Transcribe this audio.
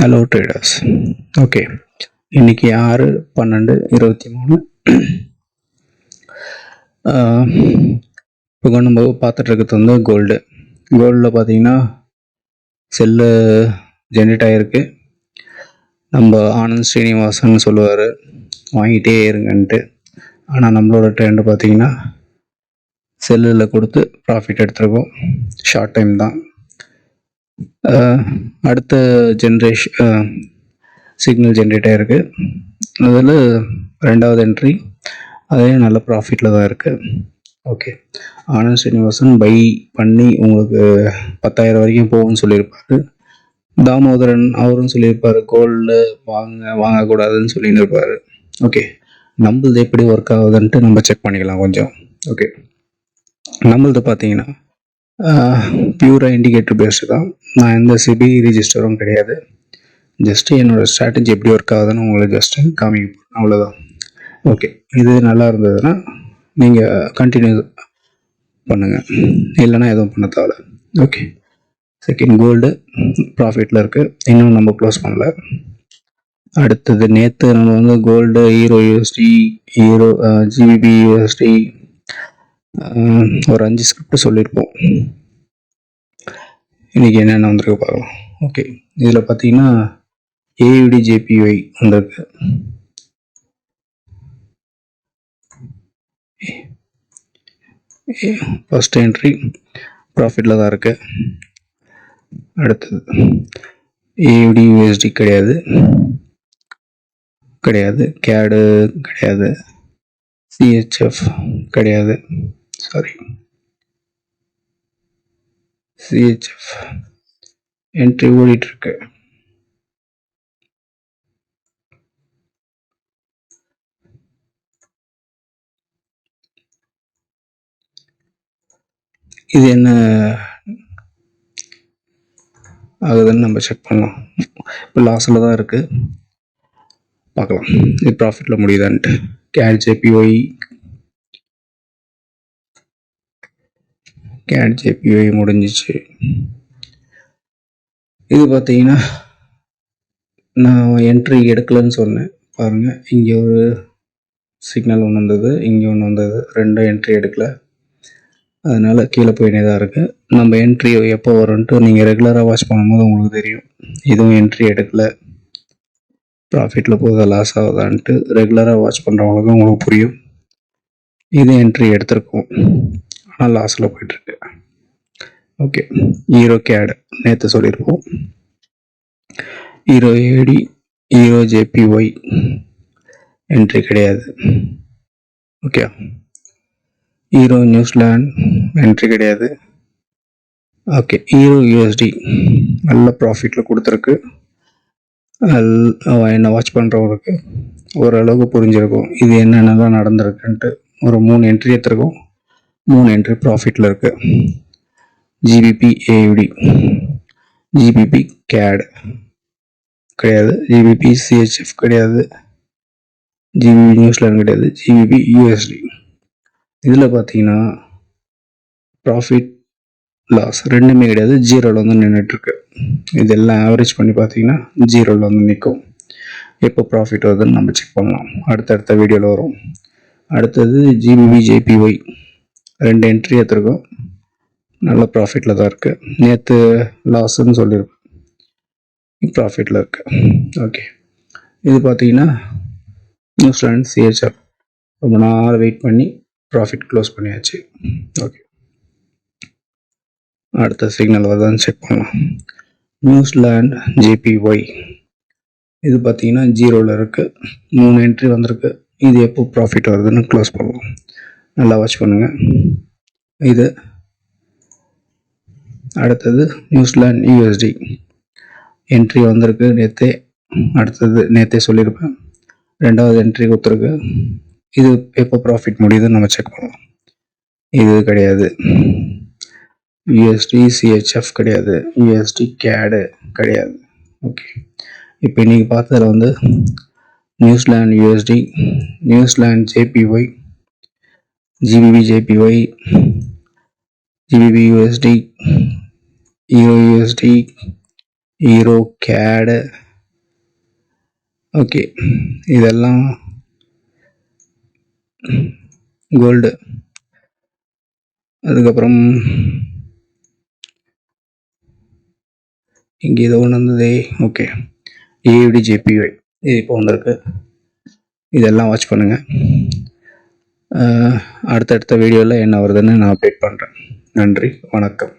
Hello traders. Okay, இன்னைக்கு 6/12/23. இப்போ நம்ம பார்த்துட்டு இருக்கிறது வந்து கோல்டில் பார்த்தீங்கன்னா செல்லு ஜென்ரேட் ஆகிருக்கு. நம்ம ஆனந்த் ஸ்ரீனிவாசன் சொல்லுவார் வாங்கிட்டே இருங்கன்ட்டு. ஆனால் நம்மளோட ட்ரெண்டு பார்த்தீங்கன்னா செல்லில் கொடுத்து ப்ராஃபிட் எடுத்துருக்கோம். ஷார்ட் டைம் தான். அடுத்த சிக்னல் ஜென்ரேட் ஆகிருக்கு. அதில் 2வது என்ட்ரி, அதே நல்ல ப்ராஃபிட்டில் தான் இருக்குது. ஓகே, ஆனந்த் ஸ்ரீனிவாசன் பை பண்ணி உங்களுக்கு 10,000 வரைக்கும் போகும்னு சொல்லியிருப்பார். தாமோதரன் அவரும் சொல்லியிருப்பார் கோல்டு வாங்கக்கூடாதுன்னு சொல்லின்னு இருப்பார். ஓகே, நம்மளது எப்படி ஒர்க் ஆகுதுன்ட்டு நம்ம செக் பண்ணிக்கலாம் கொஞ்சம். ஓகே, நம்மளது பார்த்தீங்கன்னா பியூராக இண்டிகேட்டர் பேஸ்டு தான். நான் எந்த சிபி ரிஜிஸ்டரும் கிடையாது. ஜஸ்ட்டு என்னோடய ஸ்ட்ராட்டஜி எப்படி ஒர்க் ஆகுதுன்னு உங்களுக்கு ஜஸ்ட்டு காமிக்க, அவ்வளோதான். ஓகே, இது நல்லா இருந்ததுன்னா நீங்கள் கண்டினியூ பண்ணுங்கள், இல்லைன்னா எதுவும் பண்ண தேவை. ஓகே, செகண்ட் கோல்டு ப்ராஃபிட்டில் இருக்குது, இன்னும் நம்ம க்ளோஸ் பண்ணல. அடுத்தது நேற்று நம்ம வந்து gold, euro USD, GBP USD ஒரு 5 ஸ்கிரிப்ட் சொல்லியிருப்போம். இன்றைக்கி என்னென்ன வந்திருக்கு பார்க்கலாம். ஓகே, இதில் பார்த்தீங்கன்னா AUD JPY வந்திருக்கு. ஃபர்ஸ்ட் என்ட்ரி ப்ராஃபிட்டில் தான் இருக்குது. அடுத்தது AUD USD கிடையாது, CAD கிடையாது, CHF கிடையாது, CHF என்ட்ரி ஓடிட்டுருக்கு. இது என்ன ஆகுதுன்னு நம்ம செக் பண்ணலாம். இப்போ லாஸில் தான் இருக்குது, பார்க்கலாம் இது ப்ராஃபிட்டில் முடியுதான்ட்டு. CAD JPY முடிஞ்சிச்சு. இது பார்த்தீங்கன்னா நான் என்ட்ரி எடுக்கலைன்னு சொன்னேன் பாருங்கள். இங்கே ஒரு சிக்னல் ஒன்று வந்தது, இங்கே ஒன்று வந்தது, 2 என்ட்ரி எடுக்கலை. அதனால் கீழே போயினே தான் இருக்குது. நம்ம என்ட்ரி எப்போ வரும்ன்ட்டு நீங்கள் ரெகுலராக வாட்ச் பண்ணும்போது உங்களுக்கு தெரியும். இதுவும் என்ட்ரி எடுக்கலை, ப்ராஃபிட்டில் போகுதா லாஸ் ஆகுதான்ட்டு ரெகுலராக வாட்ச் பண்ணுறவங்களுக்கு உங்களுக்கு புரியும். இது என்ட்ரி எடுத்திருக்கோம், ஆனால் லாஸில் போயிட்டுருக்கு. ஓகே, ஹீரோ CAD நேற்று சொல்லியிருப்போம். Hero AUD, hero JPY entry கிடையாது. ஓகே, ஹீரோ நியூசிலாண்ட் என்ட்ரி கிடையாது. ஓகே, ஹீரோ USD நல்ல ப்ராஃபிட்டில் கொடுத்துருக்கு. என்னை வாட்ச் பண்ணுறவங்களுக்கு ஓரளவுக்கு புரிஞ்சிருக்கும் இது என்னென்னலாம் நடந்திருக்குன்ட்டு. ஒரு 3 என்ட்ரி எடுத்துருக்கோம், 3 என்ட்ரி ப்ராஃபிட்டில் இருக்குது. GBP AUD, GBP CAD கிடையாது, GBP CHF கிடையாது, GBP நியூசிலாண்ட் கிடையாது, GBP USD. இதில் பார்த்தீங்கன்னா ப்ராஃபிட் லாஸ் ரெண்டுமே கிடையாது, ஜீரோவில் வந்து நின்றுட்டுருக்கு. இதெல்லாம் ஆவரேஜ் பண்ணி பார்த்தீங்கன்னா ஜீரோவில் வந்து நிற்கும். எப்போ ப்ராஃபிட் வருதுன்னு நம்ம செக் பண்ணலாம், அடுத்தடுத்த வீடியோவில் வரும். அடுத்தது GBP JPY 2 என்ட்ரி எடுத்துருக்கோம், நல்ல ப்ராஃபிட்டில் தான் இருக்குது. நேற்று லாஸுன்னு சொல்லியிருப்பேன், ப்ராஃபிட்டில் இருக்குது. ஓகே, இது பார்த்தீங்கன்னா நியூசிலாண்ட் CHF ரொம்ப நாள் வெயிட் பண்ணி ப்ராஃபிட் க்ளோஸ் பண்ணியாச்சு. ஓகே, அடுத்த சிக்னல் வருதான்னு செக் பண்ணலாம். நியூசிலாண்ட் JPY இது பார்த்தீங்கன்னா ஜீரோவில் இருக்குது, 3 என்ட்ரி வந்திருக்கு. இது எப்போ ப்ராஃபிட் வருதுன்னு க்ளோஸ் பண்ணலாம், நல்லா வாட்ச் பண்ணுங்கள். இது அடுத்தது நியூசிலாண்ட் USD என்ட்ரி வந்திருக்கு நேற்றே. அடுத்தது நேற்றே சொல்லியிருப்பேன், 2வது என்ட்ரி கொடுத்துருக்கு. இது எப்போ ப்ராஃபிட் முடியுதுன்னு நம்ம செக் பண்ணலாம். இது கிடையாது, USD CHF கிடையாது, USD CAD கிடையாது. ஓகே, இப்போ இன்றைக்கி பார்த்ததில் வந்து New Zealand USD, New Zealand JPY, GBP JPY, GBP USD, hero USD, ஈரோ கேடு. ஓகே, இதெல்லாம் கோல்டு. அதுக்கப்புறம் இங்கே ஏதோ ஒன்று வந்ததே. ஓகே, ஏயுடி ஜேபிஒய் இது இப்போ வந்திருக்கு. இதெல்லாம் வாட்ச் பண்ணுங்கள். அடுத்தடுத்த வீடியோவில் என்ன வருதுன்னு நான் அப்டேட் பண்ணுறேன். நன்றி, வணக்கம்.